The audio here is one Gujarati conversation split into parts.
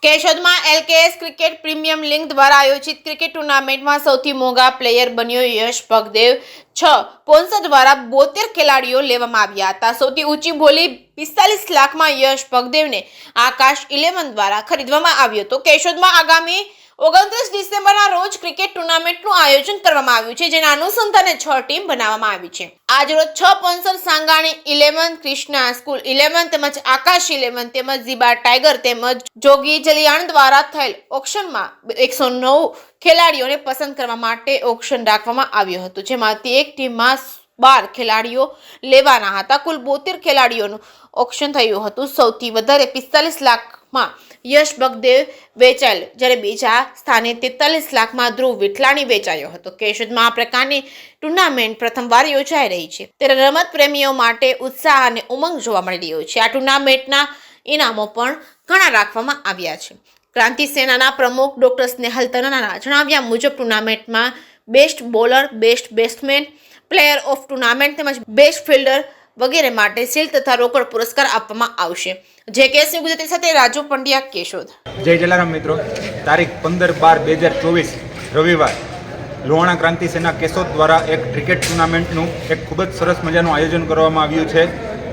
કેશોદમાં એલકેએસ ક્રિકેટ પ્રીમિયમ લીગ દ્વારા આયોજિત ક્રિકેટ ટુર્નામેન્ટમાં સૌથી મોંઘા પ્લેયર બન્યો યશ ભગદેવ। 6 સ્પોન્સર દ્વારા 72 ખેલાડીઓ લેવામાં આવ્યા હતા। સૌથી ઊંચી બોલી 45 લાખમાં યશ ભગદેવને આકાશ 11 દ્વારા ખરીદવામાં આવ્યો હતો। કેશોદમાં આગામી 29 ડિસેમ્બરના રોજ ક્રિકેટ ટુર્નામેન્ટનું આયોજન કરવામાં આવ્યું છે, જેના અનુસંધાને 6 ટીમ બનાવવામાં આવી છે। આજરોજ 6 સ્પોન્સર સાંગાણી 11, કૃષ્ણા સ્કૂલ 11 તેમજ આકાશ 11 તેમજ ઝીબા ટાઈગર તેમજ જોગી જલિયાણ દ્વારા થયેલ ઓક્શનમાં 109 ખેલાડીઓને પસંદ કરવા માટે ઓક્શન રાખવામાં આવ્યું હતું, જેમાંથી એક ટીમમાં 12 ખેલાડીઓ લેવાના હતા। કુલ 72 ખેલાડીઓનું ઓક્શન થયું હતું। સૌથી વધારે 45 લાખમાં યશ ભગદેવ વેચાયેલ, જ્યારે બીજા સ્થાને 43 લાખમાં ધ્રુવ વિઠલાણી વેચાયો હતો। કેશોદમાં આ પ્રકારની ટુર્નામેન્ટ પ્રથમવાર યોજાઈ રહી છે, ત્યારે રમત પ્રેમીઓ માટે ઉત્સાહ અને ઉમંગ જોવા મળી રહ્યો છે। આ ટુર્નામેન્ટના ઇનામો પણ ઘણા રાખવામાં આવ્યા છે। ક્રાંતિ સેનાના પ્રમુખ ડોક્ટર સ્નેહલ તનાના જણાવ્યા મુજબ ટુર્નામેન્ટમાં best bowler, best batsman, player of tournament તેમજ બેસ્ટ ફિલ્ડર વગેરે માટે શીલ્ડ તથા રોકડ પુરસ્કાર આપવામાં આવશે। જે કેસની ગુજરાતી સાથે રાજુ પંડ્યા, કેશોદ। જય જલારામ મિત્રો, તારીખ 15/12/2024 રવિવાર લોહાણા ક્રાંતિ સેના કેશોદ દ્વારા એક ક્રિકેટ ટુર્નામેન્ટનું એક ખૂબ જ સરસ મજાનું આયોજન કરવામાં આવ્યું છે।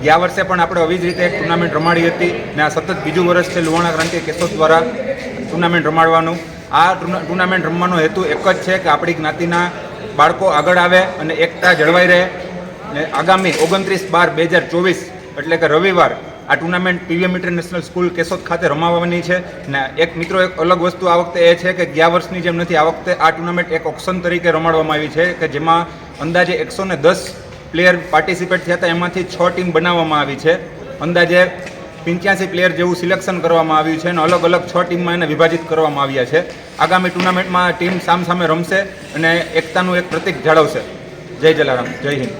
ગયા વર્ષે પણ આપણે આવી જ રીતે એક ટુર્નામેન્ટ રમાડી હતી ને આ સતત બીજું વર્ષ છે લોહાણા ક્રાંતિ કેશોદ દ્વારા ટુર્નામેન્ટ રમાડવાનું। આ ટુર્નામેન્ટ રમવાનો હેતુ એક જ છે કે આપણી જ્ઞાતિના બાળકો આગળ આવે અને એકતા જળવાઈ રહે ને આગામી 29/12/2024 એટલે કે રવિવાર આ tournament PVM international school Keshod ખાતે રમાવાની છે ને એક મિત્રો એક અલગ વસ્તુ આ વખતે એ છે કે ગયા વર્ષની જેમ નથી, આ વખતે આ ટુર્નામેન્ટ એક ઓક્શન તરીકે રમાડવામાં આવી છે કે જેમાં અંદાજે 110 પ્લેયર પાર્ટિસિપેટ થયા હતા, એમાંથી 6 ટીમ બનાવવામાં આવી છે। અંદાજે 85 પ્લેયર જેવું સિલેક્શન કરવામાં આવ્યું છે અને અલગ અલગ 6 ટીમમાં એને વિભાજિત કરવામાં આવ્યા છે। આગામી ટુર્નામેન્ટમાં ટીમ સામસામે રમશે અને એકતાનું એક પ્રતીક જાળવશે। જય જલારામ, જય હિન્દ।